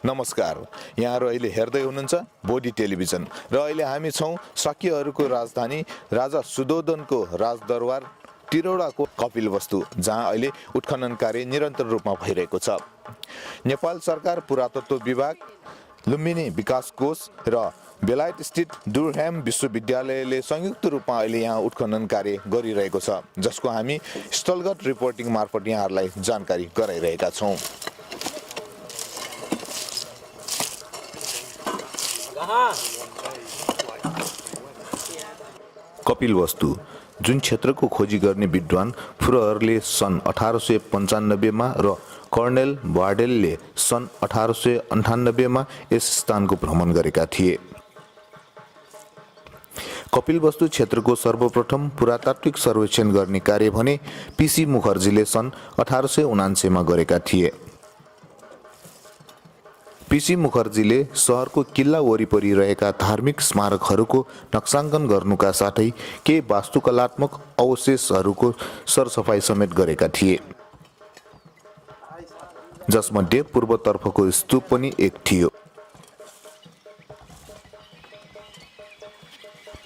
नमस्कार, यहाँहरु अहिले हेर्दै हुनुहुन्छ बोधी टेलिभिजन र अहिले हामी छौं शाक्यहरूको राजधानी राजा सुद्धोधनको राजदरबार तिलौराकोट कपिलवस्तु, जहाँ अहिले उत्खनन कार्य निरन्तर रूपमा भइरहेको छ। नेपाल सरकार पुरातत्व विभाग, लुम्बिनी विकास कोष र बेलायत स्थित डुरह्याम विश्वविद्यालयले संयुक्त रूपमा अहिले यहाँ उत्खनन कार्य गरिरहेको छ, जसको हामी स्थलगत रिपोर्टिङ मार्फत यहाँहरूलाई जानकारी गराइरहेका छौं। कपिलवस्तु, जुन क्षेत्रको खोजी गर्ने विद्वान फुरहरले सन् 1895 मा र कर्नेल वार्डेलले सन् 1898 मा यस स्थानको भ्रमण गरेका थिए। कपिलवस्तु क्षेत्रको सर्वप्रथम पुरातात्विक सर्वेक्षण गर्ने कार्य भने पीसी मुखर्जीले सन् 1879 मा गरेका थिए। पीसी मुखर्जीले शहरको किल्ला वरिपरि रहेका धार्मिक स्मारकहरूको नक्साङ्कन गर्नुका साथै केही वास्तुकलात्मक अवशेषहरूको सरसफाई समेत गरेका थिए, जसमध्ये पूर्वतर्फको स्तूप पनि एक थियो।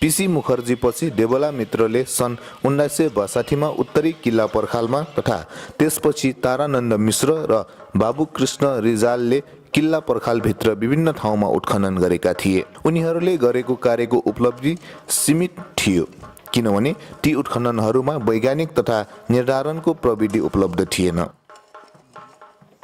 पीसी मुखर्जी पछि देवला मित्रले सन् 1962 मा उत्तरी किल्ला पर्खालमा तथा त्यसपछि तारानन्द मिश्र र बाबु कृष्ण रिजालले किल्ला पर्खालभित्र विभिन्न ठाउँमा उत्खनन गरेका थिए। उनीहरूले गरेको कार्यको उपलब्धि सीमित थियो, किनभने ती उत्खननहरूमा वैज्ञानिक तथा निर्धारणको प्रविधि उपलब्ध थिएन।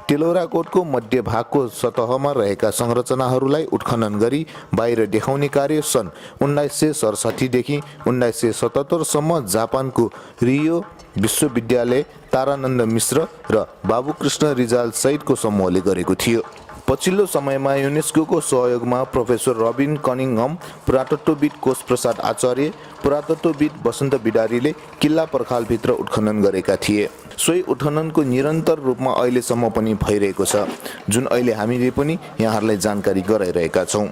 तिलौराकोटको मध्य भागको सतहमा रहेका संरचनाहरूलाई उत्खनन गरी बाहिर देखाउने कार्य सन् 1967 देखि 1977 सम्म जापानको रियो विश्वविद्यालय, तारानन्द मिश्र र बाबुकृष्ण रिजाल सहितको समूहले गरेको थियो। पछिल्लो समयमा युनेस्को सहयोगमा प्रोफेसर रबिन कनिङहम, पुरातत्वविद कोश प्रसाद आचार्य, पुरातत्वविद वसन्त बिडारीले किल्ला पर्खालभित्र उत्खनन गरेका थिए। सोही उत्खननको निरन्तर रूपमा अहिलेसम्म पनि भइरहेको छ, जुन अहिले हामीले पनि यहाँहरूलाई जानकारी गराइरहेका छौँ।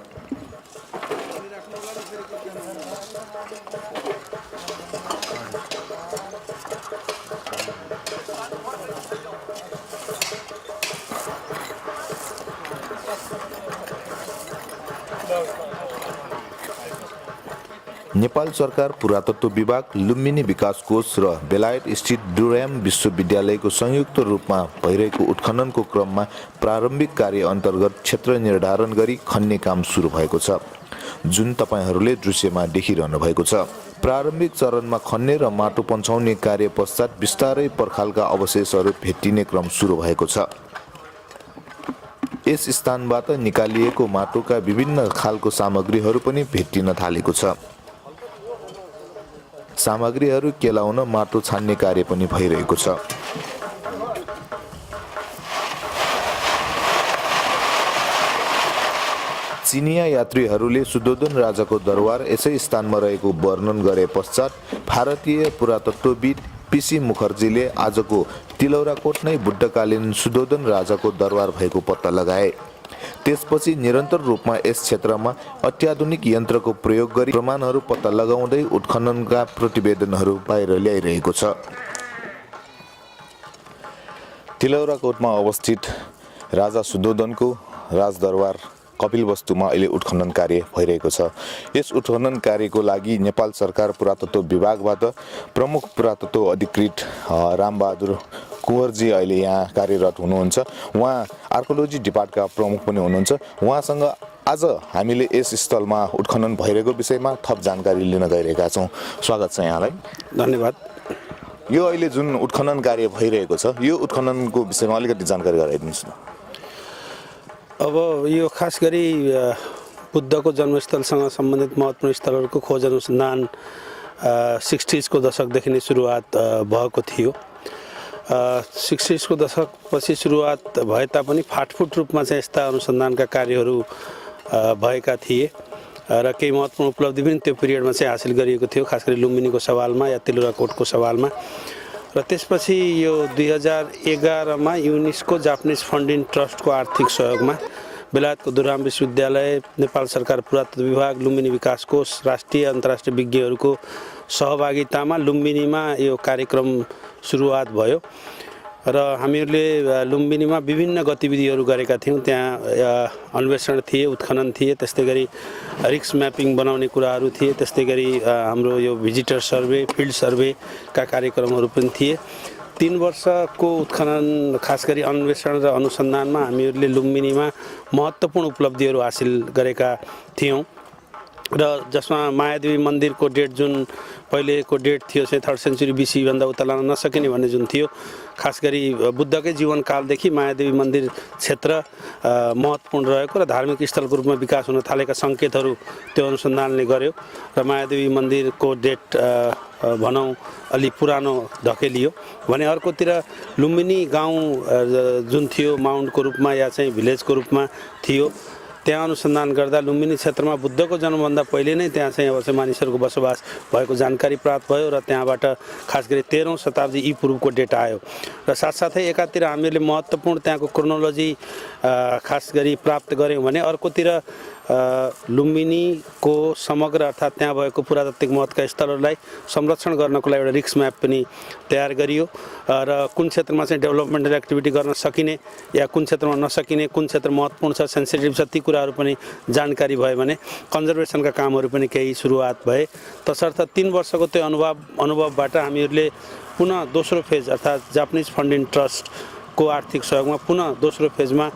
नेपाल सरकार पुरातत्व विभाग, लुम्बिनी विकास कोष र बेलायत स्थित डुरह्याम विश्वविद्यालयको संयुक्त रूपमा भइरहेको उत्खननको क्रममा प्रारम्भिक कार्य अन्तर्गत क्षेत्र निर्धारण गरी खन्ने काम सुरु भएको छ, जुन तपाईहरूले दृश्यमा देखिरहनु भएको छ। प्रारम्भिक चरणमा खन्ने र माटो पन्छाउने कार्य पश्चात बिस्तारै पर्खालका अवशेषहरू भेटिने क्रम सुरु भएको छ। यस स्थानबाट निकालिएको माटोका विभिन्न खालको सामग्रीहरू पनि भेटिन थालेको छ। सामग्रीहरू केलाउन माटो छान्ने कार्य पनि भइरहेको छ। चिनिया यात्रीहरूले शुद्धोधन राजाको दरबार यसै स्थानमा रहेको वर्णन गरे पश्चात भारतीय पुरातत्वविद पीसी मुखर्जीले आजको तिलौराकोट नै बुद्धकालीन शुद्धोधन राजाको दरबार भएको पत्ता लगाए। त्यसपछि निरन्तर रूपमा यस क्षेत्रमा अत्याधुनिक यन्त्रको प्रयोग गरी प्रमाणहरू पत्ता लगाउँदै उत्खननका प्रतिवेदनहरू बाहिर ल्याइरहेको छ। तिलौराकोटमा अवस्थित राजा शुद्धोधनको राजदरबार कपिलवस्तुमा अहिले उत्खनन कार्य भइरहेको छ। यस उत्खनन कार्यको लागि नेपाल सरकार पुरातत्व विभागबाट प्रमुख पुरातत्व अधिकृत रामबहादुर कुँवरजी अहिले यहाँ कार्यरत हुनुहुन्छ। उहाँ आर्कियोलोजी डिपार्टका प्रमुख पनि हुनुहुन्छ। उहाँसँग आज हामीले यस स्थलमा उत्खनन भइरहेको विषयमा थप जानकारी लिन गइरहेका छौँ। स्वागत छ यहाँलाई। धन्यवाद। यो अहिले जुन उत्खनन कार्य भइरहेको छ, यो उत्खननको विषयमा अलिकति जानकारी गराइदिनुहोस् न। अब यो खास गरी बुद्धको जन्मस्थलसँग सम्बन्धित महत्त्वपूर्ण स्थलहरूको खोज अनुसन्धान 60s को दशकदेखि नै सुरुवात भएको थियो। 60s को दशकपछि सुरुवात भए तापनि फाटफुट रूपमा चाहिँ यस्ता अनुसन्धानका कार्यहरू भएका थिए र केही महत्त्वपूर्ण उपलब्धि पनि त्यो पिरियडमा चाहिँ हासिल गरिएको थियो, खास गरी लुम्बिनीको सवालमा या तिलौराकोटको सवालमा। र त्यसपछि यो 2011 मा युनेस्को जापानिज फन्डिङ ट्रस्टको आर्थिक सहयोगमा बेलायतको दुर्हाम विश्वविद्यालय, नेपाल सरकार पुरातत्व विभाग, लुम्बिनी विकास कोष, राष्ट्रिय अन्तर्राष्ट्रिय विज्ञहरूको सहभागितामा लुम्बिनीमा यो कार्यक्रम सुरुवात भयो। र हामीहरूले लुम्बिनीमा विभिन्न गतिविधिहरू गरेका थियौँ। त्यहाँ अन्वेषण थिए, उत्खनन थिए, त्यस्तै गरी रिस्क म्यापिङ बनाउने कुराहरू थिए, त्यस्तै गरी हाम्रो यो भिजिटर सर्वे, फिल्ड सर्वेका कार्यक्रमहरू पनि थिए। 3 वर्षको उत्खनन खास गरी अन्वेषण र अनुसन्धानमा हामीहरूले लुम्बिनीमा महत्त्वपूर्ण उपलब्धिहरू हासिल गरेका थियौँ र जसमा मायादेवी मन्दिरको डेट जुन पहिलेको डेट थियो चाहिँ 3rd सेन्चुरी BC भन्दा उता लान नसकिने भन्ने जुन थियो, खास गरी बुद्धकै जीवनकालदेखि मायादेवी मन्दिर क्षेत्र महत्त्वपूर्ण रहेको र धार्मिक स्थलको रूपमा विकास हुन थालेका सङ्केतहरू त्यो अनुसन्धानले गर्यो र मायादेवी मन्दिरको डेट भनौँ अलि पुरानो धकेलियो भने अर्कोतिर लुम्बिनी गाउँ जुन थियो माउन्टको रूपमा या चाहिँ भिलेजको रूपमा थियो, त्यहाँ अनुसन्धान गर्दा लुम्बिनी क्षेत्रमा बुद्धको जन्मभन्दा पहिले नै त्यहाँ चाहिँ अब चाहिँ मानिसहरूको बसोबास भएको जानकारी प्राप्त भयो र त्यहाँबाट खास गरी 13औं शताब्दी ई पूर्वको डेटा आयो र साथसाथै एकातिर हामीहरूले महत्त्वपूर्ण त्यहाँको क्रोनोलोजी खास गरी प्राप्त गऱ्यौँ भने अर्कोतिर लुम्बिनीको समग्र अर्थात् त्यहाँ भएको पुरातात्विक महत्त्वका स्थलहरूलाई संरक्षण गर्नको लागि एउटा रिस्क म्याप पनि तयार गरियो र कुन क्षेत्रमा चाहिँ डेभलपमेन्टल एक्टिभिटी गर्न सकिने या कुन क्षेत्रमा नसकिने, कुन क्षेत्र महत्त्वपूर्ण छ, सेन्सिटिभ छ, ती कुराहरू पनि जानकारी भयो भने कन्जर्भेसनका कामहरू पनि केही सुरुवात भए। तसर्थ 3 वर्षको त्यो अनुभवबाट हामीहरूले पुनः दोस्रो फेज अर्थात् जापानिज फन्डिङ ट्रस्ट को आर्थिक सहयोगमा पुनः दोस्रो फेजमा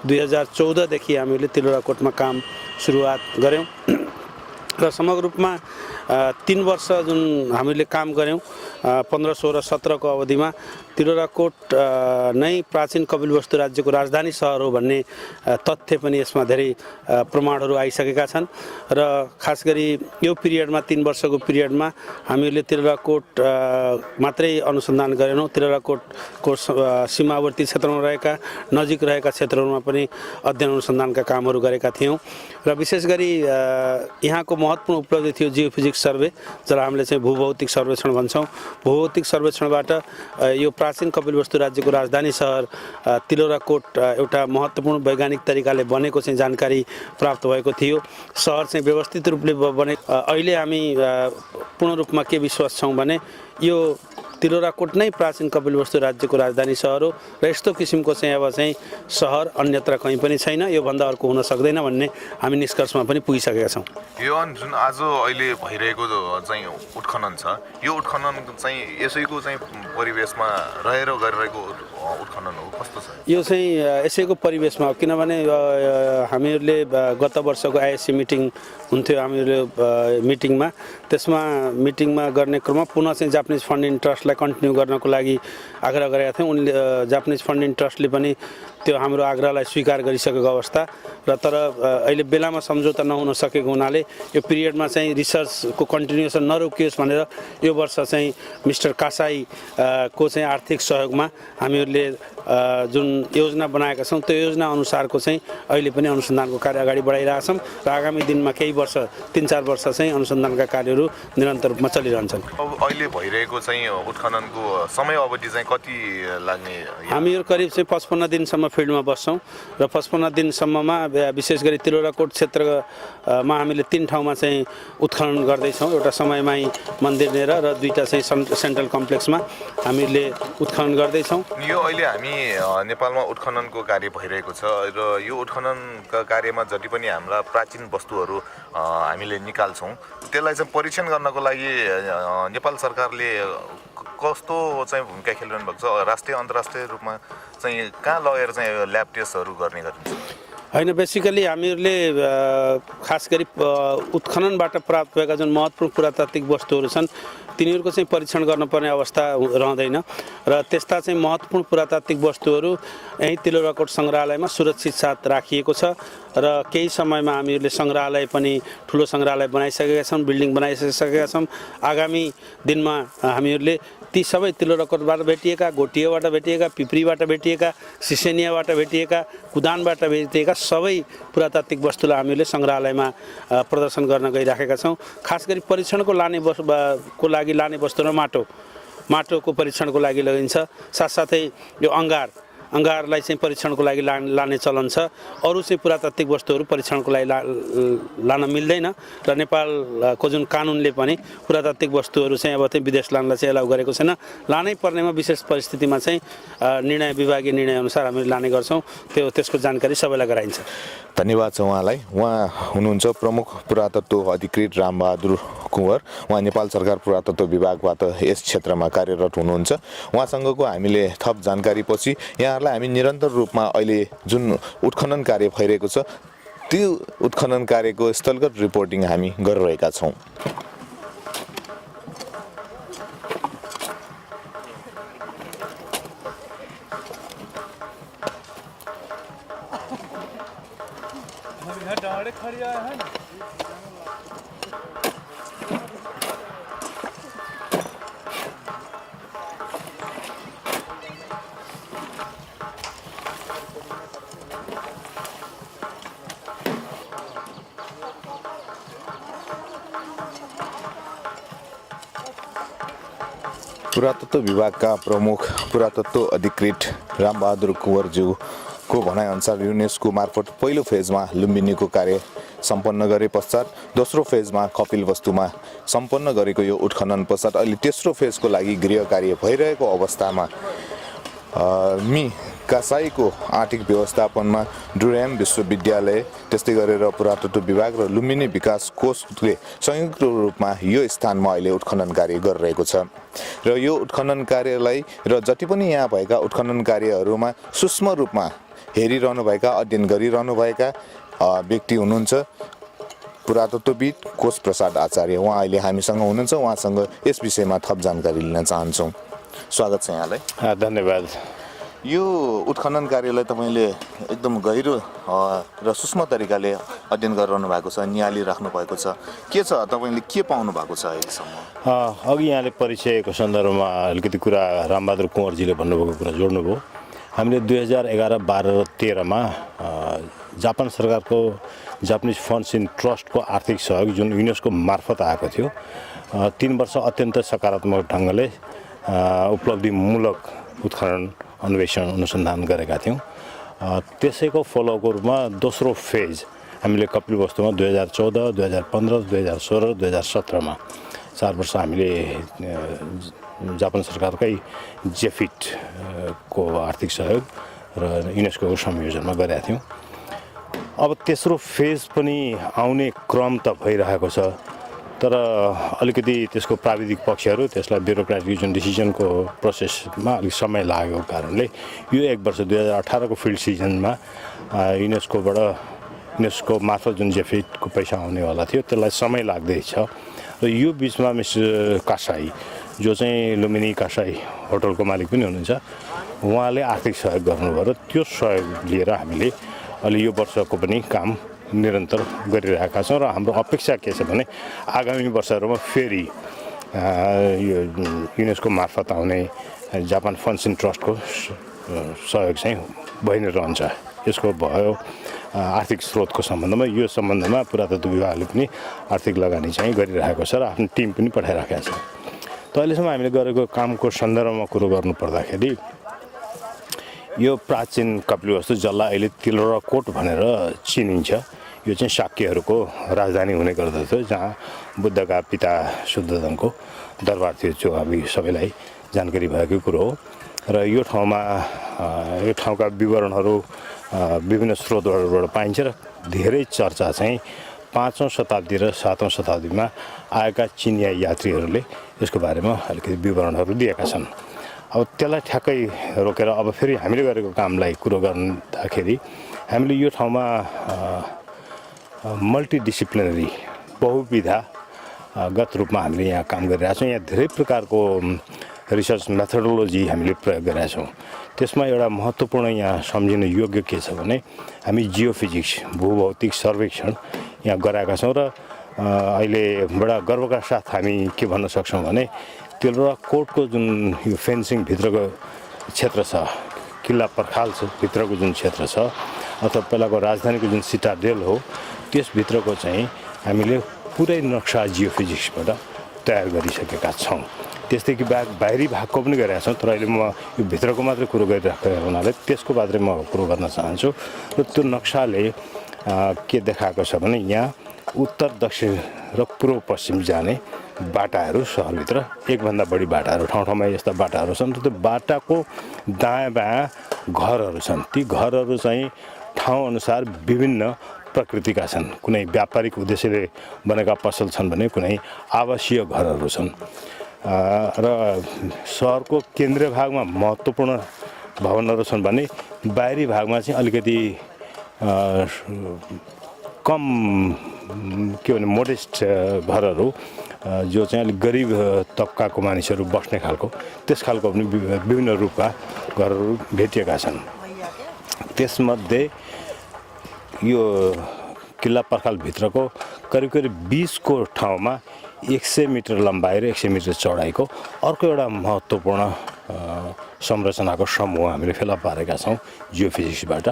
2014 देखि हामीले तिलौराकोटमा काम सुरुवात गऱ्यौँ र समग्र रूपमा 3 वर्ष जुन हामीले काम गऱ्यौँ 15, 16, 17 को अवधिमा तिलौराकोट नै प्राचीन कपिलवस्तु राज्यको राजधानी सहर हो भन्ने तथ्य पनि यसमा धेरै प्रमाणहरू आइसकेका छन् र खास गरी यो पिरियडमा 3 वर्षको पिरियडमा हामीले तिलौराकोट मात्रै अनुसन्धान गरेनौँ, तिलौराकोटको सीमावर्ती क्षेत्रमा रहेका नजिक रहेका क्षेत्रहरूमा पनि अध्ययन अनुसन्धानका कामहरू गरेका थियौँ र विशेष गरी यहाँको महत्त्वपूर्ण उपलब्धि थियो जियोफिजिक्स सर्वे, जसलाई हामीले चाहिँ भूभौतिक सर्वेक्षण भन्छौँ। भूभौतिक सर्वेक्षणबाट यो प्राचीन कपिलवस्तु राज्यको राजधानी सहर तिलौराकोट एउटा महत्त्वपूर्ण वैज्ञानिक तरिकाले बनेको चाहिँ जानकारी प्राप्त भएको थियो। सहर चाहिँ व्यवस्थित रूपले बने। अहिले हामी पूर्ण रूपमा के विश्वास छौँ भने यो तिलौराकोट नै प्राचीन कपिलवस्तु राज्यको राजधानी सहर हो र यस्तो किसिमको चाहिँ अब चाहिँ सहर अन्यत्र कहीँ पनि छैन, योभन्दा अर्को हुन सक्दैन भन्ने हामी निष्कर्षमा पनि पुगिसकेका छौँ। यो जुन आज अहिले भइरहेको चाहिँ उत्खनन छ, यो उत्खनन चाहिँ यसैको चाहिँ परिवेशमा रहेर गरिरहेको उत्खनन हो, कस्तो छ? यो चाहिँ यसैको परिवेशमा हो, किनभने हामीहरूले गत वर्षको आइएससी मिटिङ हुन्थ्यो, हामीहरूले मिटिङमा गर्ने क्रममा पुनः चाहिँ जापानिज फन्डिङ ट्रस्टलाई कन्टिन्यू गर्नको लागि आग्रह गरेका थियौँ। उनले जापानिज फन्डिङ ट्रस्टले पनि त्यो हाम्रो आग्रहलाई स्वीकार गरिसकेको अवस्था र तर अहिले बेलामा सम्झौता नहुन सकेको हुनाले यो पिरियडमा चाहिँ रिसर्चको कन्टिन्युएसन नरोकियोस् भनेर यो वर्ष चाहिँ मिस्टर कासाई को चाहिँ आर्थिक सहयोगमा हामीहरूले जुन योजना बनाएका छौँ त्यो योजना अनुसारको चाहिँ अहिले पनि अनुसन्धानको कार्य अगाडि बढाइरहेका छौँ र आगामी दिनमा केही वर्ष 3-4 वर्ष चाहिँ अनुसन्धानका कार्यहरू निरन्तर रूपमा चलिरहन्छन्। अब अहिले भइरहेको चाहिँ उत्खननको समय अवधि चाहिँ कति लाग्ने? हामीहरू करिब चाहिँ 55 दिनसम्म फिल्डमा बस्छौँ र 55 दिनसम्ममा विशेष गरी तिलौराकोट क्षेत्रमा हामीले 3 ठाउँमा चाहिँ उत्खनन गर्दैछौँ। एउटा समयमाई मन्दिर नेर र 2टा चाहिँ सेन्ट्रल कम्प्लेक्समा हामीले उत्खनन गर्दैछौँ। यो अहिले हामी नेपालमा उत्खननको कार्य भइरहेको छ र यो उत्खननका कार्यमा जति पनि हाम्रा प्राचीन वस्तुहरू हामीले निकाल्छौँ त्यसलाई चाहिँ परीक्षण गर्नको लागि नेपाल सरकारले कस्तो चाहिँ भूमिका खेलिरहनु भएको छ? राष्ट्रिय अन्तर्राष्ट्रिय रूपमा चाहिँ कहाँ लगेर चाहिँ ल्याब टेस्टहरू गर्ने गरिन्छ? होइन, बेसिकली हामीहरूले खास गरी उत्खननबाट प्राप्त भएका जुन महत्त्वपूर्ण पुरातात्विक वस्तुहरू छन् तिनीहरूको चाहिँ परीक्षण गर्नुपर्ने अवस्था रहँदैन र त्यस्ता चाहिँ महत्त्वपूर्ण पुरातात्विक वस्तुहरू यहीँ तिलौराकोट सङ्ग्रहालयमा सुरक्षित साथ राखिएको छ र केही समयमा हामीहरूले सङ्ग्रहालय पनि ठुलो सङ्ग्रहालय बनाइसकेका छौँ, बिल्डिङ बनाइसकेका छौँ। आगामी दिनमा हामीहरूले ती सबै तिलौराकोटबाट भेटिएका, घोटियाबाट भेटिएका, पिप्रीबाट भेटिएका, सिसेनियाबाट भेटिएका, कुदानबाट भेटिएका सबै पुरातात्विक वस्तुलाई हामीले सङ्ग्रहालयमा प्रदर्शन गर्न गइराखेका छौँ। खास गरी परीक्षणको लागि लाने वस्तु र माटोको परीक्षणको लागि लगिन्छ। साथसाथै यो अङ्गार अङ्गारलाई चाहिँ परीक्षणको लागि लाने चलन छ। अरू चाहिँ पुरातात्विक वस्तुहरू परीक्षणको लागि लान मिल्दैन र नेपालको जुन कानुनले पनि पुरातात्विक वस्तुहरू चाहिँ अब चाहिँ विदेश लानलाई चाहिँ एलाउ गरेको छैन। लानै पर्नेमा विशेष परिस्थितिमा चाहिँ विभागीय निर्णय अनुसार हामी लाने गर्छौँ। त्यसको जानकारी सबैलाई गराइन्छ। धन्यवाद छ उहाँलाई। उहाँ हुनुहुन्छ प्रमुख पुरातत्व अधिकृत रामबहादुर कुँवर। उहाँ नेपाल सरकार पुरातत्व विभागबाट यस क्षेत्रमा कार्यरत हुनुहुन्छ। उहाँसँगको हामीले थप जानकारी पछि यहाँहरूलाई हामी निरन्तर रूपमा अहिले जुन उत्खनन कार्य भइरहेको छ त्यो उत्खनन कार्यको स्थलगत रिपोर्टिङ हामी गरिरहेका छौँ। पुरातत्व विभागका प्रमुख पुरातत्व अधिकृत रामबहादुर कुँवरज्यूको भनाइअनुसार युनेस्को मार्फत पहिलो फेजमा लुम्बिनीको कार्य सम्पन्न गरे पश्चात दोस्रो फेजमा कपिलवस्तुमा सम्पन्न गरेको यो उत्खनन पश्चात अहिले तेस्रो फेजको लागि गृह कार्य भइरहेको अवस्थामा कासाईको आर्थिक व्यवस्थापनमा डुर्हाम विश्वविद्यालय त्यस्तै गरेर पुरातत्व विभाग र लुम्बिनी विकास कोषले संयुक्त रूपमा यो स्थानमा अहिले उत्खनन कार्य गरिरहेको छ र यो उत्खनन कार्यलाई र जति पनि यहाँ भएका उत्खनन कार्यहरूमा सूक्ष्म रूपमा हेरिरहनुभएका अध्ययन गरिरहनुभएका व्यक्ति हुनुहुन्छ पुरातत्वविद कोष प्रसाद आचार्य। उहाँ अहिले हामीसँग हुनुहुन्छ। उहाँसँग यस विषयमा थप जानकारी लिन चाहन्छौँ। स्वागत छ यहाँलाई। धन्यवाद। यो उत्खनन कार्यलाई तपाईँले एकदम गहिरो र सूक्ष्म तरिकाले अध्ययन गरिरहनु भएको छ, निहालिराख्नु भएको छ। के छ तपाईँले के पाउनु भएको छ अहिलेसम्म? अघि यहाँले परिचयको सन्दर्भमा अलिकति कुरा रामबहादुर कुँवरजीले भन्नुभएको कुरा जोड्नुभयो। हामीले 2011, 12 र 13मा जापान सरकारको जापानिज फन्ड्स इन ट्रस्टको आर्थिक सहयोग जुन युनेस्को मार्फत आएको थियो 3 वर्ष अत्यन्त सकारात्मक ढङ्गले उपलब्धिमूलक उत्खनन अन्वेषण अनुसन्धान गरेका थियौँ। त्यसैको फलोअपको रूपमा दोस्रो फेज हामीले कपिलवस्तुमा 2014, 2015, 2016, 2017मा 4 वर्ष हामीले जापान सरकारकै जेफिट को आर्थिक सहयोग र युनेस्को संयोजनमा गरेका थियौँ। अब तेस्रो फेज पनि आउने क्रम त भइरहेको छ, तर अलिकति त्यसको प्राविधिक पक्षहरू त्यसलाई ब्युरोक्रेटिक जुन डिसिजनको प्रोसेसमा अलिक समय लागेको कारणले यो 1 वर्ष 2018को फिल्ड सिजनमा युनेस्को मार्फत जुन जेफिटको पैसा आउनेवाला थियो त्यसलाई समय लाग्दैछ र यो बिचमा मिस्टर कासाई जो चाहिँ लुम्बिनी कासाई होटलको मालिक पनि हुनुहुन्छ, उहाँले आर्थिक सहयोग गर्नुभयो र त्यो सहयोग लिएर हामीले अहिले यो वर्षको पनि काम निरन्तर गरिरहेका छौँ र हाम्रो अपेक्षा के छ भने आगामी वर्षहरूमा फेरि यो युनेस्को मार्फत आउने जापान फन्ड्स इन ट्रस्टको सहयोग चाहिँ भइ नै रहन्छ। यसको भयो आर्थिक स्रोतको सम्बन्धमा, यो सम्बन्धमा पुरातत्व विभागले पनि आर्थिक लगानी चाहिँ गरिरहेको छ र आफ्नो टिम पनि पठाइराखेको छ। त अहिलेसम्म हामीले गरेको कामको सन्दर्भमा कुरो गर्नुपर्दाखेरि यो प्राचीन कपिलवस्तु जसलाई अहिले तिलौराकोट भनेर चिनिन्छ, यो चाहिँ शाक्यहरूको राजधानी हुने गर्दथ्यो, जहाँ बुद्धका पिता शुद्धोधनको दरबार थियो, जो हामी सबैलाई जानकारी भएको कुरो हो। र यो ठाउँका विवरणहरू विभिन्न स्रोतहरूबाट पाइन्छ र धेरै चर्चा चाहिँ 5औं शताब्दी र 7औं शताब्दीमा आएका चिनिया यात्रीहरूले यसको बारेमा अलिकति विवरणहरू दिएका छन्। अब त्यसलाई ठ्याक्कै रोकेर अब फेरि हामीले गरेको कामलाई कुरो गर्दाखेरि हामीले यो ठाउँमा मल्टिडिसिप्लिनरी बहुविधागत रूपमा हामीले यहाँ काम गरिरहेका छौँ। यहाँ धेरै प्रकारको रिसर्च मेथोडोलोजी हामीले प्रयोग गरेका छौँ। त्यसमा एउटा महत्त्वपूर्ण यहाँ सम्झिन योग्य के छ भने हामी जियोफिजिक्स भूभौतिक सर्वेक्षण यहाँ गराएका छौँ र अहिले बडा गर्वका साथ हामी के भन्न सक्छौँ भने तिलौराकोटको जुन यो फेन्सिङ भित्रको क्षेत्र छ, किल्ला पर्खाल भित्रको जुन क्षेत्र छ अथवा पहिलाको राजधानीको जुन सिटाडेल हो, त्यसभित्रको चाहिँ हामीले पुरै नक्सा जियोफिजिक्सबाट तयार गरिसकेका छौँ। त्यस्तै कि बाहिरी भागको पनि गरिरहेको छौँ, तर अहिले म यो भित्रको मात्रै कुरो गरिरहेको हुनाले त्यसको बारे म कुरो गर्न चाहन्छु। र त्यो नक्साले के देखाएको छ भने यहाँ उत्तर दक्षिण र पूर्व पश्चिम जाने बाटाहरू सहरभित्र एकभन्दा बढी बाटाहरू ठाउँ ठाउँमा यस्ता बाटाहरू छन्। र त्यो बाटाको दायाँ बायाँ घरहरू छन्। ती घरहरू चाहिँ ठाउँअनुसार विभिन्न प्रकृतिका छन्। कुनै व्यापारिक उद्देश्यले बनेका पसल छन् भने कुनै आवासीय घरहरू छन्। र सहरको केन्द्रीय भागमा महत्त्वपूर्ण भवनहरू छन् भने बाहिरी भागमा चाहिँ अलिकति कम के भने मोडेस्ट घरहरू जो चाहिँ अलिक गरिब तबकाको मानिसहरू बस्ने खालको त्यस खालको पनि विभिन्न रूपका घरहरू भेटिएका छन्। त्यसमध्ये यो किल्ला पर्खालभित्रको करिब 20को ठाउँमा 100 मिटर लम्बाइ र 100 मिटर चौडाइको अर्को एउटा महत्त्वपूर्ण संरचनाको समूह हामीले फेला पारेका छौँ जियोफिजिक्सबाट।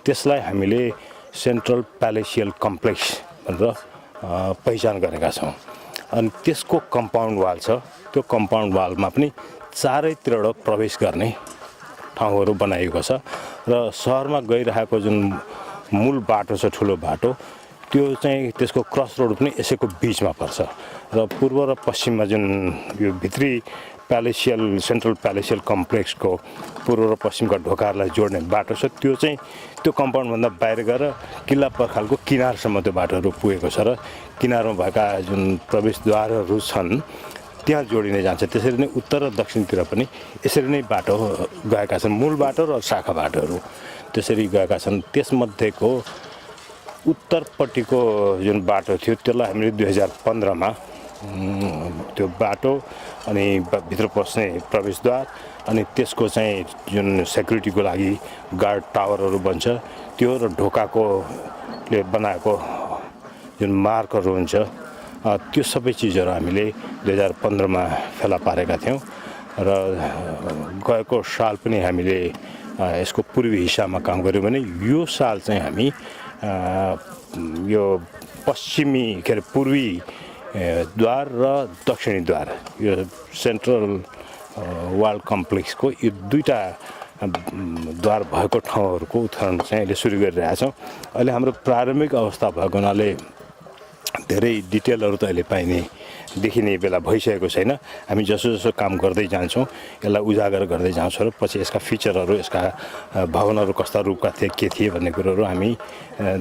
त्यसलाई हामीले सेन्ट्रल प्यालेसियल कम्प्लेक्स भनेर पहिचान गरेका छौँ। अनि त्यसको कम्पाउन्ड वाल छ। त्यो कम्पाउन्ड वालमा पनि चारैतिरबाट प्रवेश गर्ने ठाउँहरू बनाइएको छ। र सहरमा गइरहेको जुन मूल बाटो छ, ठुलो बाटो, त्यो चाहिँ त्यसको क्रस रोड पनि यसैको बिचमा पर्छ। र पूर्व र पश्चिममा जुन यो भित्री प्यालेसियल सेन्ट्रल प्यालेसियल कम्प्लेक्सको पूर्व र पश्चिमका ढोकाहरूलाई जोड्ने बाटो छ, त्यो चाहिँ त्यो कम्पाउन्डभन्दा बाहिर गएर किल्ला पर्खालको किनारसम्म त्यो बाटोहरू पुगेको छ। र किनारमा भएका जुन प्रवेशद्वारहरू छन् त्यहाँ जोडिने जान्छ। त्यसरी नै उत्तर र दक्षिणतिर पनि यसरी नै बाटो गएका छन्, मूल बाटो र शाखा बाटोहरू त्यसरी गएका छन्। त्यसमध्येको उत्तरपट्टिको जुन बाटो थियो त्यसलाई हामीले 2015मा त्यो बाटो अनि भित्र पस्ने प्रवेशद्वार अनि त्यसको चाहिँ जुन सेक्युरिटीको लागि गार्ड टावरहरू बन्छ त्यो र ढोकाकोले बनाएको जुन मार्कहरू हुन्छ त्यो सबै चिजहरू हामीले 2015मा फेला पारेका थियौँ। र गएको साल पनि हामीले यसको पूर्वी हिस्सामा काम गऱ्यौँ भने यो साल चाहिँ हामी यो पश्चिमी के अरे पूर्वी द्वार र दक्षिणी द्वार यो सेन्ट्रल वाल कम्प्लेक्सको यो दुईटा द्वार भएको ठाउँहरूको उत्खनन चाहिँ अहिले सुरु गरिरहेछौँ। अहिले हाम्रो प्रारम्भिक अवस्था भएको हुनाले धेरै डिटेलहरू त अहिले पाइने देखिने बेला भइसकेको छैन। हामी जसो जसो काम गर्दै जान्छौँ यसलाई उजागर गर्दै जान्छौँ र पछि यसका फिचरहरू यसका भवनहरू कस्ता रूपका थिए के थिए भन्ने कुरोहरू हामी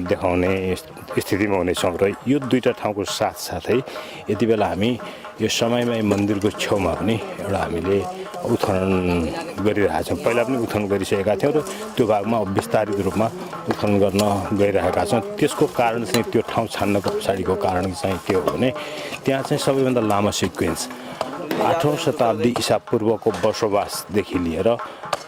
देखाउने स्थितिमा हुनेछौँ। र यो दुईटा ठाउँको साथसाथै यति बेला हामी यो समयमा मन्दिरको छेउमा पनि एउटा हामीले उत्खनन गरिरहेछौँ। पहिला पनि उत्खनन गरिसकेका थियौँ र त्यो भागमा विस्तारित रूपमा उत्खनन गर्न गइरहेका छौँ। त्यसको कारण चाहिँ त्यो ठाउँ छान्नको पछाडिको कारण चाहिँ के हो भने त्यहाँ चाहिँ सबैभन्दा लामो सिक्वेन्स 8औं शताब्दी ईसा पूर्वको बसोबासदेखि लिएर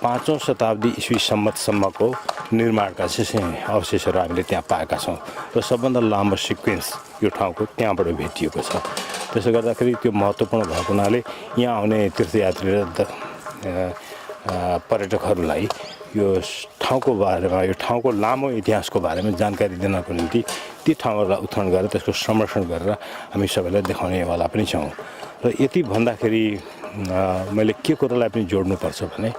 5औं शताब्दी ईस्वी सम्मतसम्मको निर्माणका चाहिँ अवशेषहरू हामीले त्यहाँ पाएका छौँ र सबभन्दा लामो सिक्वेन्स यो ठाउँको त्यहाँबाट भेटिएको छ। त्यसो गर्दाखेरि त्यो महत्त्वपूर्ण भएको हुनाले यहाँ आउने तीर्थयात्री र पर्यटकहरूलाई यो ठाउँको बारेमा यो ठाउँको लामो इतिहासको बारेमा जानकारी दिनको निम्ति ती ठाउँहरूलाई उत्खनन गरेर त्यसको संरक्षण गरेर हामी सबैलाई देखाउनेवाला पनि छौँ। र यति भन्दाखेरि मैले के कुरालाई पनि जोड्नुपर्छ भने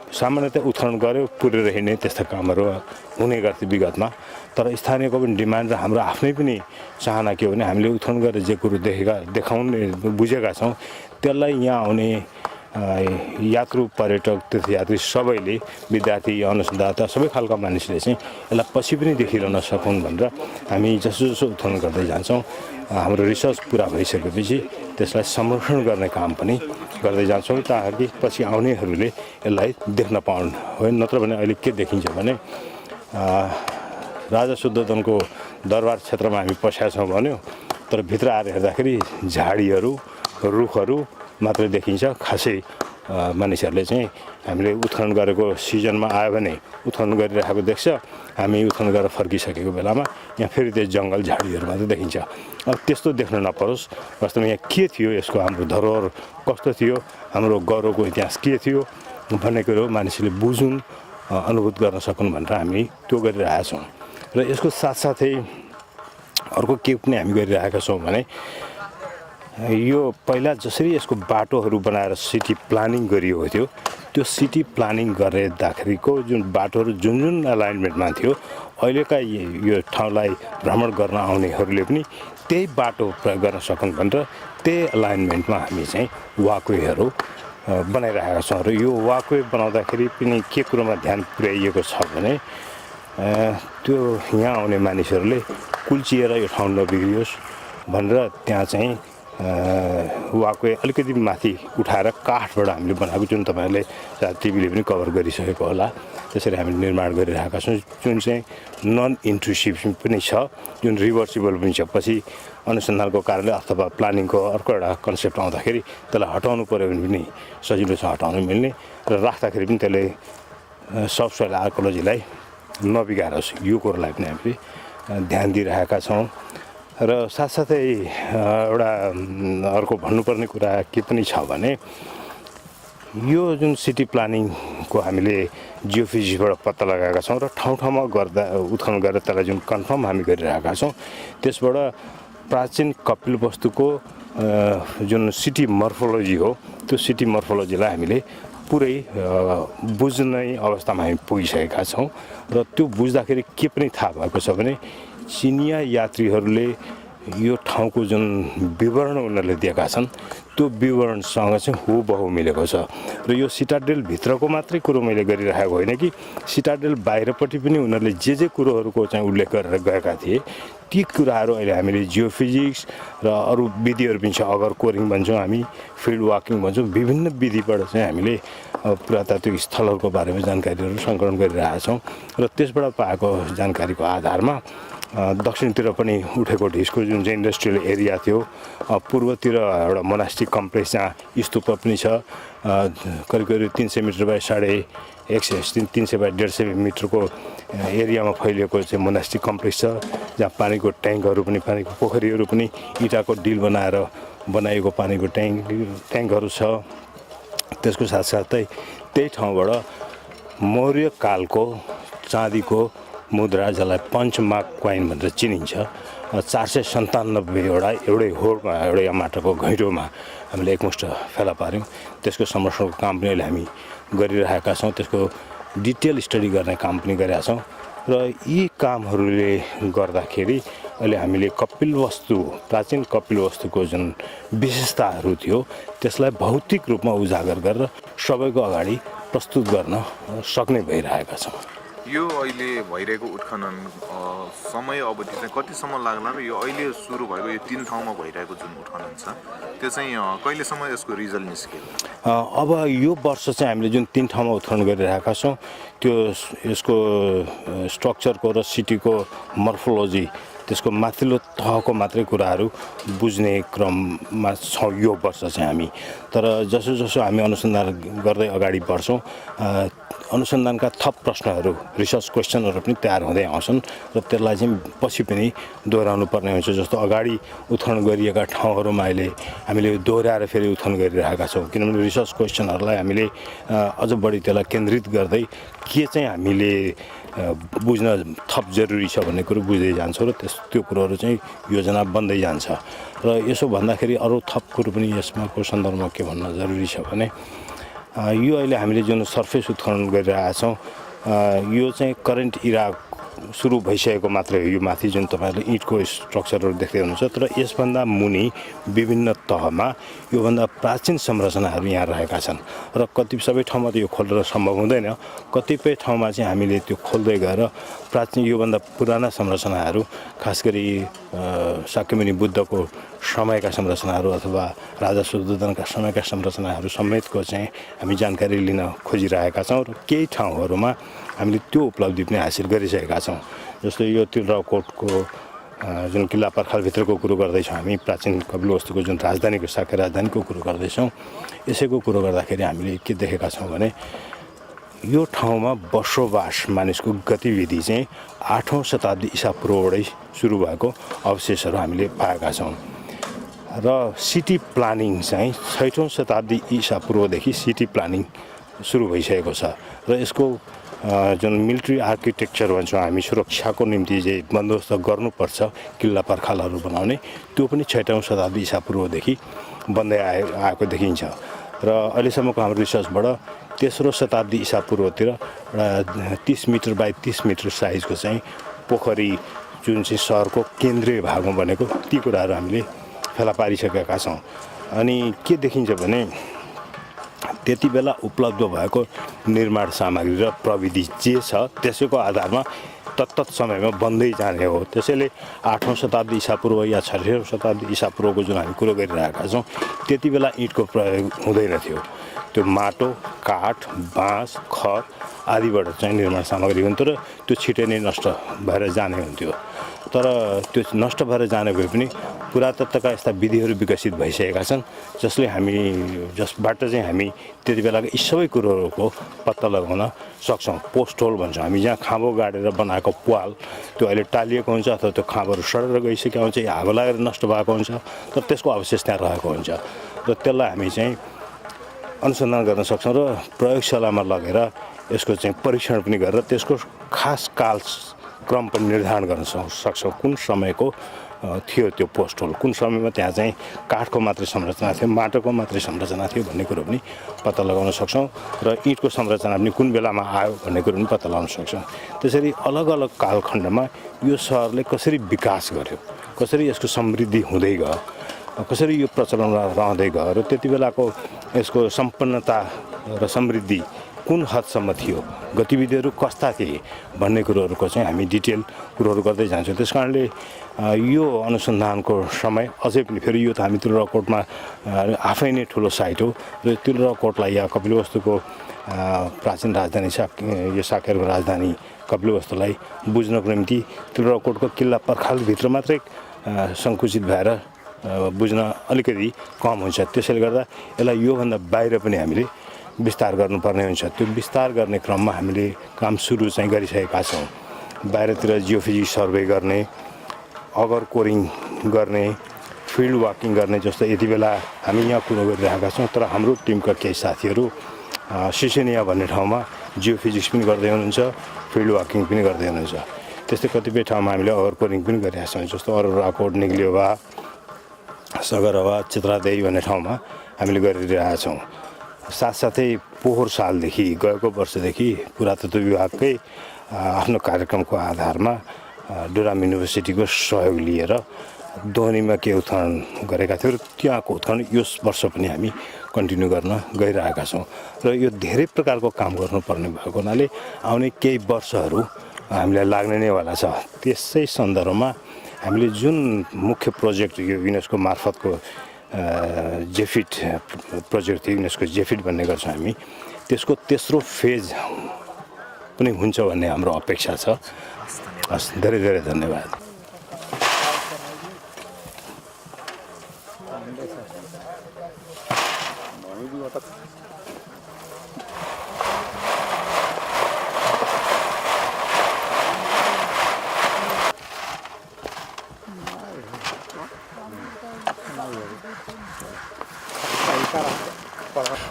सामान्यतया उत्खनन गऱ्यो पुरेर हिँड्ने त्यस्ता कामहरू हुने गर्थे विगतमा, तर स्थानीयको पनि डिमान्ड र हाम्रो आफ्नै पनि चाहना के हो भने हामीले उत्खनन गरेर जे कुरो देखाउने बुझेका छौँ त्यसलाई यहाँ आउने यात्रु पर्यटक तीर्थयात्री सबैले विद्यार्थी अनुसन्धाता सबै खालका मानिसले चाहिँ यसलाई पछि पनि देखिरहन सकुन् भनेर हामी जसो जसो उत्खनन गर्दै जान्छौँ हाम्रो रिसर्च पुरा भइसकेपछि त्यसलाई संरक्षण गर्ने काम पनि गर्दै जान्छौँ ताकि पछि आउनेहरूले यसलाई देख्न पाउन्। होइन नत्र भने अहिले के देखिन्छ भने राजा शुद्धोधनको दरबार क्षेत्रमा हामी पसेका छौँ भन्यो तर भित्र आएर हेर्दाखेरि झाडीहरू रुखहरू मात्रै देखिन्छ। खासै मानिसहरूले चाहिँ हामीले उत्खनन गरेको सिजनमा आयो भने उत्खनन गरिरहेको देख्छ, हामी उत्खनन गरेर फर्किसकेको बेलामा यहाँ फेरि त्यो जङ्गल झाडीहरू मात्रै देखिन्छ। अब त्यस्तो देख्न नपरोस्, वास्तवमा यहाँ के थियो, यसको हाम्रो धरोहर कस्तो थियो, हाम्रो गौरवको इतिहास के थियो भन्ने कुरो मानिसले बुझुन् अनुभूत गर्न सकुन् भनेर हामी त्यो गरिरहेका छौँ। र यसको साथसाथै अर्को के पनि हामी गरिरहेका छौँ भने यो पहिला जसरी यसको बाटोहरू बनाएर सिटी प्लानिङ गरिएको थियो त्यो सिटी प्लानिङ गर्दाखेरिको जुन बाटोहरू जुन जुन एलाइनमेन्टमा थियो अहिलेका यो ठाउँलाई भ्रमण गर्न आउनेहरूले पनि त्यही बाटो प्रयोग गर्न सकुन् भनेर त्यही एलाइनमेन्टमा हामी चाहिँ वाकवेहरू बनाइरहेका छौँ र यो वाकवे बनाउँदाखेरि पनि के कुरोमा ध्यान पुर्याइएको छ भने त्यो यहाँ आउने मानिसहरूले कुल्चिएर यो ठाउँ नबिग्रियोस् भनेर त्यहाँ चाहिँ वाकवे अलिकति माथि उठाएर काठबाट हामीले बनाएको जुन तपाईँहरूले टिभीले पनि कभर गरिसकेको होला त्यसरी हामीले निर्माण गरिरहेका छौँ जुन चाहिँ नन इन्ट्रुसिभ पनि छ जुन रिभर्सिबल पनि छ पछि अनुसन्धानको कारणले अथवा प्लानिङको अर्को एउटा कन्सेप्ट आउँदाखेरि त्यसलाई हटाउनु पऱ्यो भने पनि सजिलो छ हटाउनु मिल्ने र राख्दाखेरि पनि त्यसले सब सोइल आर्कियोलोजीलाई नबिगारोस् यो कुरोलाई पनि हामीले ध्यान दिइरहेका छौँ र साथसाथै एउटा अर्को भन्नुपर्ने कुरा के पनि छ भने यो जुन सिटी प्लानिङको हामीले जियोफिजिक्सबाट पत्ता लगाएका छौँ र ठाउँ ठाउँमा गर्दा उत्खनन गरेर त्यसलाई जुन कन्फर्म हामी गरिरहेका छौँ त्यसबाट प्राचीन कपिलवस्तुको जुन सिटी मर्फोलोजी हो त्यो सिटी मर्फोलोजीलाई हामीले पुरै बुझ्ने अवस्थामा हामी पुगिसकेका छौँ र त्यो बुझ्दाखेरि के पनि थाहा भएको छ भने चिनिया यात्रीहरूले यो ठाउँको जुन विवरण उनीहरूले दिएका छन् त्यो विवरणसँग चाहिँ हुबहु मिलेको छ र यो सिटाडेल भित्रको मात्रै कुरो मैले गरिरहेको होइन कि सिटाडेल बाहिरपट्टि पनि उनीहरूले जे कुरोहरूको चाहिँ उल्लेख गरेर गएका थिए ती कुराहरू अहिले हामीले जियोफिजिक्स र अरू विधिहरू पनि छ अगर कोरिङ भन्छौँ हामी फिल्ड वाकिङ भन्छौँ विभिन्न विधिबाट चाहिँ हामीले पुरातात्विक स्थलहरूको बारेमा जानकारीहरू सङ्कलन गरिरहेका छौँ र त्यसबाट पाएको जानकारीको आधारमा दक्षिणतिर पनि उठेको ढिस्को जुन चाहिँ इन्डस्ट्रियल एरिया थियो पूर्वतिर एउटा मोनास्टिक कम्प्लेक्स जहाँ स्तूप पनि छ करिब करिब 300 मिटर बाई 150 300 बाई 150 मिटरको एरियामा फैलिएको चाहिँ मोनास्टिक कम्प्लेक्स छ जहाँ पानीको ट्याङ्कहरू पनि पानीको पोखरीहरू पनि इँटाको डिल बनाएर बनाइएको पानीको ट्याङ्कहरू छ त्यसको साथसाथै त्यही ठाउँबाट मौर्य कालको चाँदीको मुद्रा जसलाई पञ्चमार्क क्वाइन भनेर चिनिन्छ 497वटा एउटै होडमा एउटै माटोको घैँटोमा हामीले एकमुष्ट फेला पार्यौँ त्यसको संरक्षणको काम पनि अहिले हामी गरिरहेका छौँ त्यसको डिटेल स्टडी गर्ने काम पनि गरिरहेका छौँ र यी कामहरूले गर्दाखेरि अहिले हामीले कपिलवस्तु प्राचीन कपिलवस्तुको जुन विशेषताहरू थियो त्यसलाई भौतिक रूपमा उजागर गरेर सबैको अगाडि प्रस्तुत गर्न सक्ने भइरहेका छौँ यो अहिले भइरहेको उत्खनन समय अवधि चाहिँ कतिसम्म लाग्ला र यो अहिले सुरु भएको यो 3 ठाउँमा भइरहेको जुन उत्खनन छ त्यो चाहिँ कहिलेसम्म यसको रिजल्ट निस्कियो अब यो वर्ष चाहिँ हामीले जुन 3 ठाउँमा उत्खनन गरिरहेका छौँ त्यो यसको स्ट्रक्चरको र सिटीको मर्फोलोजी त्यसको माथिल्लो तहको मात्रै कुराहरू बुझ्ने क्रममा छौँ यो वर्ष चाहिँ हामी तर जसो जसो हामी अनुसन्धान गर्दै अगाडि बढ्छौँ अनुसन्धानका थप प्रश्नहरू रिसर्च क्वेसनहरू पनि तयार हुँदै आउँछन् र त्यसलाई चाहिँ पछि पनि दोहोऱ्याउनु पर्ने हुन्छ जस्तो अगाडि उत्खनन गरिएका ठाउँहरूमा अहिले हामीले दोहोऱ्याएर फेरि उत्खनन गरिरहेका छौँ किनभने रिसर्च क्वेसनहरूलाई हामीले अझ बढी त्यसलाई केन्द्रित गर्दै के चाहिँ हामीले बुझ्न थप जरुरी छ भन्ने कुरो बुझ्दै जान्छौँ र त्यो कुरोहरू चाहिँ योजना बन्दै जान्छ र यसो भन्दाखेरि अरू थप कुरो पनि यसमा को सन्दर्भमा के भन्न जरुरी छ भने यो अहिले हामीले जुन सर्फेस उत्खनन गरिरहेका छौँ यो चाहिँ करेन्ट इरा सुरु भइसकेको मात्रै हो यो माथि जुन तपाईँहरूले इँटको स्ट्रक्चरहरू देख्दै हुनुहुन्छ तर यसभन्दा मुनि विभिन्न तहमा योभन्दा प्राचीन संरचनाहरू यहाँ रहेका छन् र सबै ठाउँमा त यो खोल्न सम्भव हुँदैन कतिपय ठाउँमा चाहिँ हामीले त्यो खोल्दै गएर प्राचीन योभन्दा पुराना संरचनाहरू खास गरी शाक्यमुनि बुद्धको समयका संरचनाहरू अथवा राजा शुद्धोधनका समयका संरचनाहरू समेतको चाहिँ हामी जानकारी लिन खोजिरहेका छौँ र केही ठाउँहरूमा हामीले त्यो उपलब्धि पनि हासिल गरिसकेका छौँ जस्तो यो तिलौराकोटको जुन किल्ला पर्खालभित्रको कुरो गर्दैछौँ हामी प्राचीन कपिलवस्तुको जुन राजधानीको शाक्य राजधानीको कुरो गर्दैछौँ यसैको कुरो गर्दाखेरि हामीले के देखेका छौँ भने यो ठाउँमा बसोबास मानिसको गतिविधि चाहिँ 8औं शताब्दी ईसा पूर्वबाटै सुरु भएको अवशेषहरू हामीले पाएका छौँ र सिटी प्लानिङ चाहिँ 6औं शताब्दी ईसा पूर्वदेखि सिटी प्लानिङ सुरु भइसकेको छ र यसको जुन मिलिट्री आर्किटेक्चर भन्छौँ हामी सुरक्षाको निम्ति चाहिँ बन्दोबस्त गर्नुपर्छ किल्ला पर्खालहरू बनाउने त्यो पनि 6औं शताब्दी ईसापूर्वदेखि बन्दै आएको देखिन्छ र अहिलेसम्मको हाम्रो रिसर्चबाट 3रो शताब्दी ईसापूर्वतिर एउटा 30 मिटर बाई 30 मिटर साइजको चाहिँ पोखरी जुन चाहिँ सहरको केन्द्रीय भागमा बनेको ती कुराहरू हामीले फेला पारिसकेका छौँ अनि के देखिन्छ भने त्यति बेला उपलब्ध भएको निर्माण सामग्री र प्रविधि जे छ त्यसैको आधारमा तत्त समयमा बन्दै जाने हो त्यसैले 8औं शताब्दी ईसापूर्व या 6औं शताब्दी ईसापूर्वको जुन हामी कुरो गरिरहेका छौँ त्यति बेला इँटको प्रयोग हुँदैन थियो त्यो माटो काठ बाँस खर आदिबाट चाहिँ निर्माण सामग्री हुन्थ्यो र त्यो छिटै नै नष्ट भएर जाने हुन्थ्यो तर त्यो नष्ट भएर जाने भए पनि पुरातत्वका यस्ता विधिहरू विकसित भइसकेका छन् जसबाट चाहिँ हामी त्यति बेलाको यी सबै कुरोहरूको पत्ता लगाउन सक्छौँ पोस्ट होल भन्छौँ हामी जहाँ खाँबो गाडेर बनाएको प्वाल त्यो अहिले टालिएको हुन्छ अथवा त्यो खाँबोहरू सडेर गइसकेको हुन्छ या आगो लागेर नष्ट भएको हुन्छ तर त्यसको अवशेष त्यहाँ रहेको हुन्छ र त्यसलाई हामी चाहिँ अनुसन्धान गर्न सक्छौँ र प्रयोगशालामा लगेर यसको चाहिँ परीक्षण पनि गरेर त्यसको खास कालक्रम पनि निर्धारण गर्न सक्छौँ कुन समयको थियो त्यो पोस्ट होल कुन समयमा त्यहाँ चाहिँ काठको मात्रै संरचना थियो माटोको मात्रै संरचना थियो भन्ने कुरो पनि पत्ता लगाउन सक्छौँ र इँटको संरचना पनि कुन बेलामा आयो भन्ने कुरो पनि पत्ता लगाउन सक्छौँ त्यसरी अलग अलग कालखण्डमा यो सहरले कसरी विकास गर्यो कसरी यसको समृद्धि हुँदै गयो कसरी यो प्रचलनमा रहँदै गयो र त्यति बेलाको यसको सम्पन्नता र समृद्धि कुन हदसम्म थियो गतिविधिहरू कस्ता थिए भन्ने कुरोहरूको चाहिँ हामी डिटेल कुरोहरू गर्दै जान्छौँ त्यस कारणले यो अनुसन्धानको समय अझै पनि फेरि यो त हामी तिलौराकोटमा आफै नै ठुलो साइट हो र तिलौराकोटलाई या कपिलवस्तुको प्राचीन राजधानी यो साकेरको राजधानी कपिलवस्तुलाई बुझ्नको निम्ति तिलौराकोटको किल्ला पर्खालभित्र मात्रै सङ्कुचित भएर बुझ्न अलिकति कम हुन्छ त्यसैले गर्दा यसलाई योभन्दा बाहिर पनि हामीले विस्तार गर्नुपर्ने हुन्छ त्यो विस्तार गर्ने क्रममा हामीले काम सुरु चाहिँ गरिसकेका छौँ बाहिरतिर जियोफिजिक्स सर्वे गर्ने अगर कोरिङ गर्ने फिल्ड वाकिङ गर्ने जस्तो यति बेला हामी यहाँ कुरो गरिरहेका छौँ तर हाम्रो टिमका केही साथीहरू सिसेनिया भन्ने ठाउँमा जियोफिजिक्स पनि गर्दै हुनुहुन्छ फिल्ड वाकिङ पनि गर्दै हुनुहुन्छ त्यस्तै कतिपय ठाउँमा हामीले अगर कोरिङ पनि गरिरहेका छौँ जस्तो अरोराकोट निग्लियोवा सगरवा चित्रादेवी भन्ने ठाउँमा हामीले गरिरहेका छौँ साथसाथै पोहोर सालदेखि गएको वर्षदेखि पुरातत्व विभागकै आफ्नो कार्यक्रमको आधारमा डुराम युनिभर्सिटीको सहयोग लिएर दोहनीमा के उत्खनन गरेका थियौँ र त्यहाँको उत्खनन यस वर्ष पनि हामी कन्टिन्यू गर्न गइरहेका छौँ र यो धेरै प्रकारको काम गर्नुपर्ने भएको हुनाले आउने केही वर्षहरू हामीलाई लाग्ने नै वाला छ त्यसै सन्दर्भमा हामीले जुन मुख्य प्रोजेक्ट यो युनेस्को मार्फतको जेफिट प्रोजेक्ट थियो युनेस्को जेफिट भन्ने गर्छौँ हामी त्यसको तेस्रो फेज पनि हुन्छ भन्ने हाम्रो अपेक्षा छ हस् धेरै धेरै धन्यवाद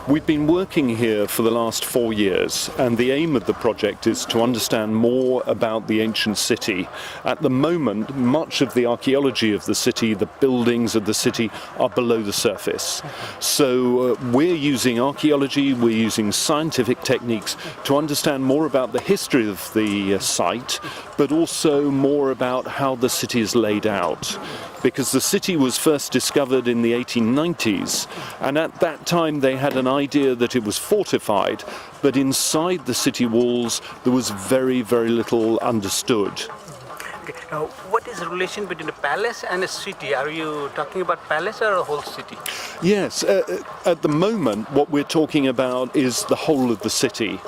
We've been working here for the last 4 years, and the aim of the project is to understand more about the ancient city. At the moment, much of the archaeology of the city, the buildings of the city, are below the surface. So we're using archaeology, we're using scientific techniques to understand more about the history of the site, but also more about how the city is laid out. Because the city was first discovered in the 1890s, and at that time they had an idea that it was fortified, but inside the city walls there was very, very little understood. Okay. Now, what is the relation between a palace and a city? Are you talking about palace or a whole city? Yes, at the moment what we're talking about is the whole of the city.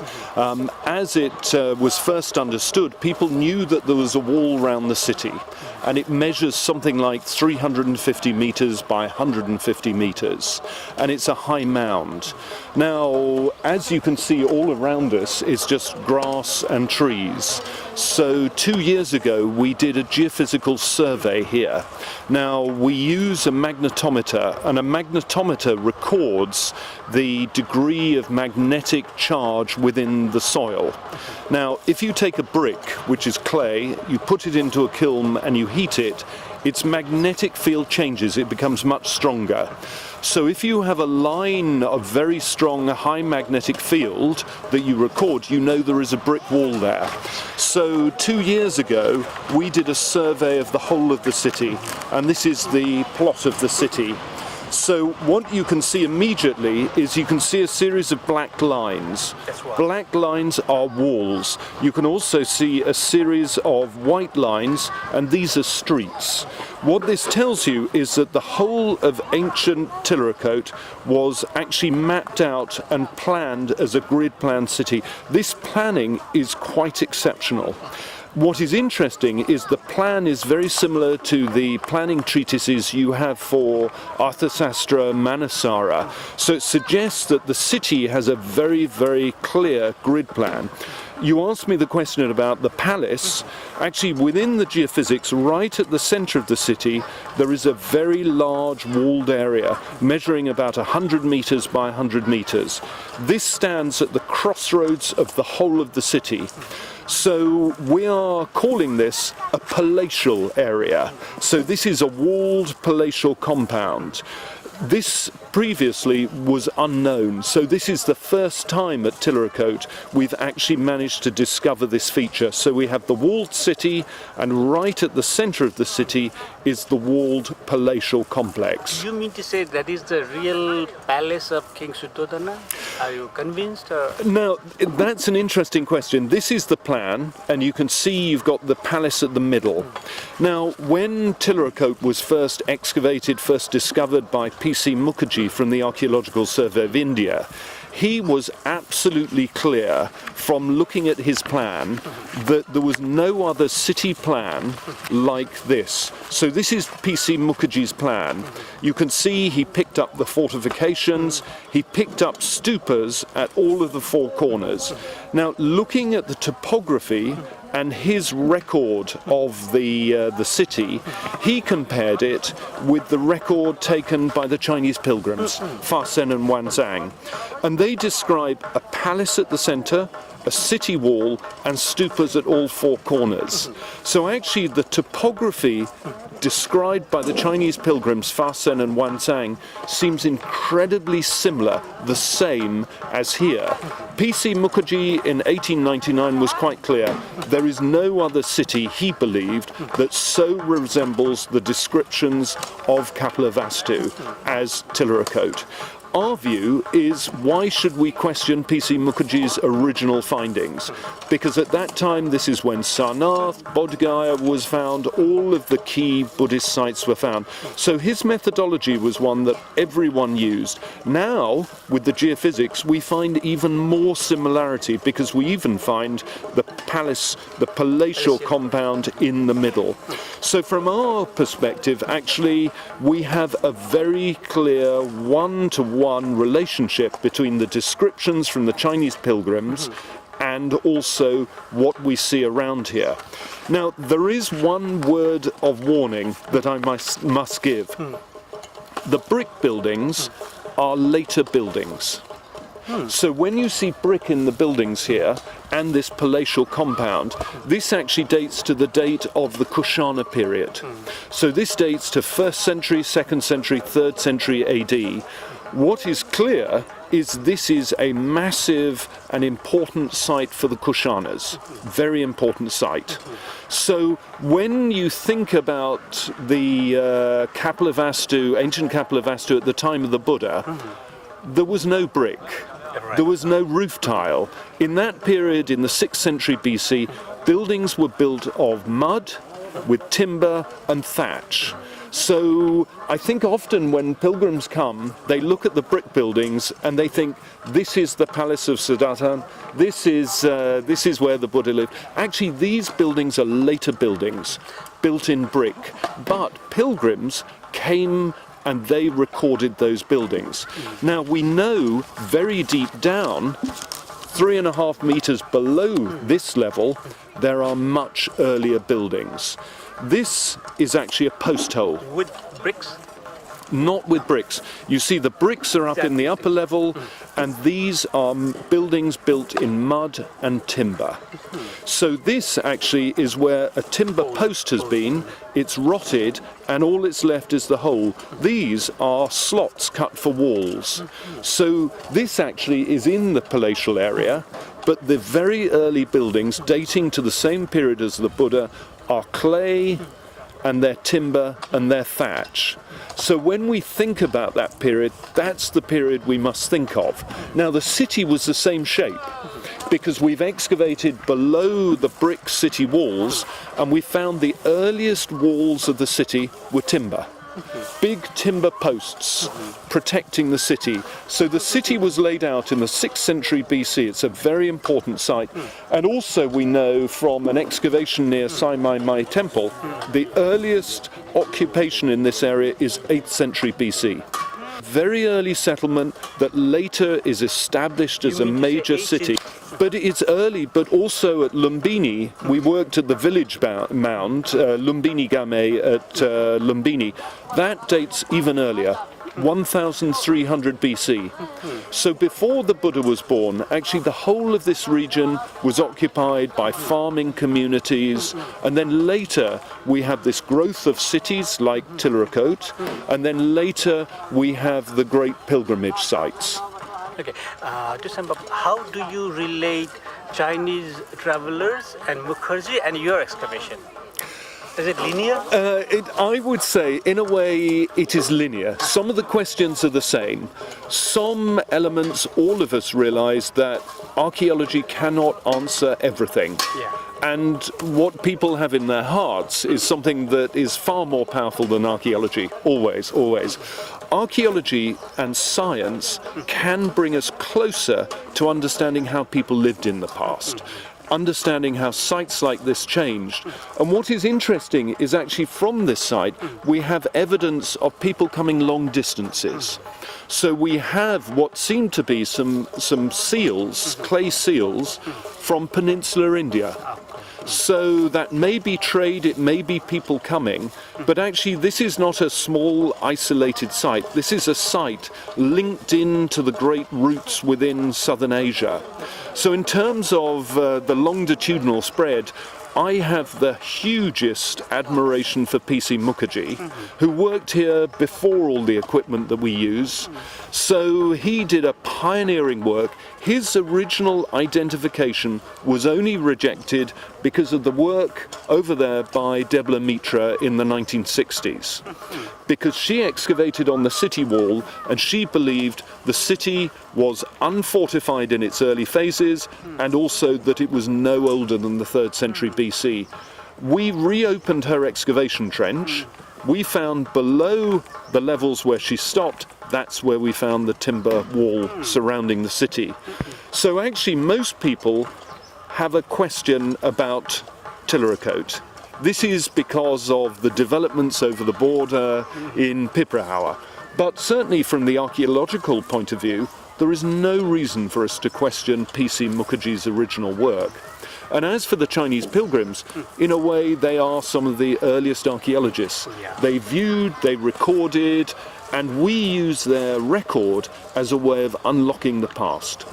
As it was first understood, people knew that there was a wall around the city, and it measures something like 350 meters by 150 meters, and it's a high mound. Now, as you can see, all around us is just grass and trees. So 2 years ago we we did a geophysical survey here. Now, we use a magnetometer, and a magnetometer records the degree of magnetic charge within the soil. Now, if you take a brick, which is clay, you put it into a kiln and you heat it, its magnetic field changes, it becomes much stronger. So if you have a line of very strong high magnetic field that you record, you know there is a brick wall there. So 2 years ago, we did a survey of the whole of the city, and this is the plot of the city. So what you can see immediately is you can see a series of black lines. Black lines are walls. You can also see a series of white lines, and these are streets. What this tells you is that the whole of ancient Tilaurakot was actually mapped out and planned as a grid plan city. This planning is quite exceptional. What is interesting is the plan is very similar to the planning treatises you have for Arthasastra Manasara. So it suggests that the city has a very, very clear grid plan. You asked me the question about the palace. Actually, within the geophysics, right at the center of the city, there is a very large walled area measuring about 100 meters by 100 meters. This stands at the crossroads of the whole of the city. So we are calling this a palatial area. So this is a walled palatial compound. This previously was unknown, so this is the first time at Tilaurakot we've actually managed to discover this feature. So we have the walled city, and right at the center of the city is the walled palatial complex. You mean to say that is the real palace of King Suddhoddhana? Are you convinced? Now, that's an interesting question. This is the plan, and you can see you've got the palace at the middle. Now, when Tilaurakot was first excavated, first discovered by P.C. Mukherjee from the Archaeological Survey of India, he was absolutely clear from looking at his plan that there was no other city plan like this. So this is P.C. Mukherjee's plan. You can see he picked up the fortifications, he picked up stupas at all of the four corners. Now, looking at the topography and his record of the city, he compared it with the record taken by the Chinese pilgrims, Fa Sen and Wanzang. And they describe a palace at the center, a city wall, and stupas at all four corners. So actually the topography described by the Chinese pilgrims Fa Sen and Wanzang seems incredibly similar, the same as here. P.C. Mukherjee in 1899 was quite clear. There is no other city, he believed, that so resembles the descriptions of Kapilavastu as Tilaurakot. Our view is, why should we question P.C. Mukherjee's original findings? Because at that time, this is when Sarnath, Bodh Gaya was found, all of the key Buddhist sites were found. So his methodology was one that everyone used. Now, with the geophysics, we find even more similarity, because we even find the palace, the palatial compound in the middle. So from our perspective, actually, we have a very clear one-to-one relationship between the descriptions from the Chinese pilgrims and also what we see around here. Now, there is one word of warning that I must give. The brick buildings are later buildings. So when you see brick in the buildings here and this palatial compound, this actually dates to the date of the Kushana period. So this dates to 1st century, 2nd century, 3rd century AD. What is clear is this is a massive and important site for the Kushanas, very important site. So when you think about the Kapilavastu, ancient Kapilavastu at the time of the Buddha, there was no brick, there was no roof tile. In that period, in the 6th century BC, buildings were built of mud with timber and thatch. So I think often when pilgrims come, they look at the brick buildings and they think, this is the palace of Siddhartha, this is where the Buddha lived. Actually, these buildings are later buildings, built in brick, but pilgrims came and they recorded those buildings. Now we know very deep down 3.5 meters below this level, there are much earlier buildings. This is actually a post hole. With bricks? Not with bricks. You see the bricks are up in the upper level, and these are buildings built in mud and timber. So this actually is where a timber post has been. It's rotted, and all it's left is the hole. These are slots cut for walls. So this actually is in the palatial area, but the very early buildings dating to the same period as the Buddha are clay, and their timber and their thatch. So when we think about that period, that's the period we must think of. Now the city was the same shape because we've excavated below the brick city walls and we found the earliest walls of the city were timber. Big timber posts protecting the city. So the city was laid out in the 6th century BC. It's a very important site. And also we know from an excavation near Sai Mai Temple, the earliest occupation in this area is 8th century BC. Very early settlement that later is established as a major city. But it's early, but also at Lumbini, we worked at the village mound, Lumbini Game at Lumbini. That dates even earlier, 1300 BC. So before the Buddha was born, actually the whole of this region was occupied by farming communities, and then later we have this growth of cities like Tilaurakot, and then later we have the great pilgrimage sites. Okay, to sum up, how do you relate Chinese travelers and Mukherjee and your excavation? Is it linear? I would say, in a way, it is linear. Some of the questions are the same. Some elements, all of us realize that archaeology cannot answer everything. Yeah. And what people have in their hearts is something that is far more powerful than archaeology, always, always. Archaeology and science can bring us closer to understanding how people lived in the past, understanding how sites like this changed. And what is interesting is actually from this site, we have evidence of people coming long distances. So we have what seem to be some seals, clay seals, from peninsular India. So that may be trade, it may be people coming, but actually this is not a small isolated site. This is a site linked into the great roots within southern Asia. So in terms of the longitudinal spread, I have the hugest admiration for P.C. Mukherjee, who worked here before all the equipment that we use. So he did a pioneering work. His original identification was only rejected because of the work over there by Debla Mitra in the 1960s. Because she excavated on the city wall and she believed the city was unfortified in its early phases and also that it was no older than the 3rd century BC. We reopened her excavation trench. We found below the levels where she stopped, that's where we found the timber wall surrounding the city. So actually most people have a question about Tilaurakot. This is because of the developments over the border in Piprahawa. But certainly from the archaeological point of view, there is no reason for us to question P.C. Mukherjee's original work. And as for the Chinese pilgrims, in a way they are some of the earliest archaeologists. They viewed, they recorded, and we use their record as a way of unlocking the past.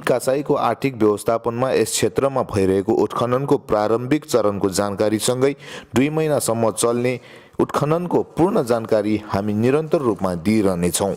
कासाईको आर्थिक व्यवस्थापनमा यस क्षेत्रमा भइरहेको उत्खननको प्रारम्भिक चरणको जानकारीसँगै 2 महिनासम्म चल्ने उत्खननको पूर्ण जानकारी हामी निरन्तर रूपमा दिइरहनेछौँ।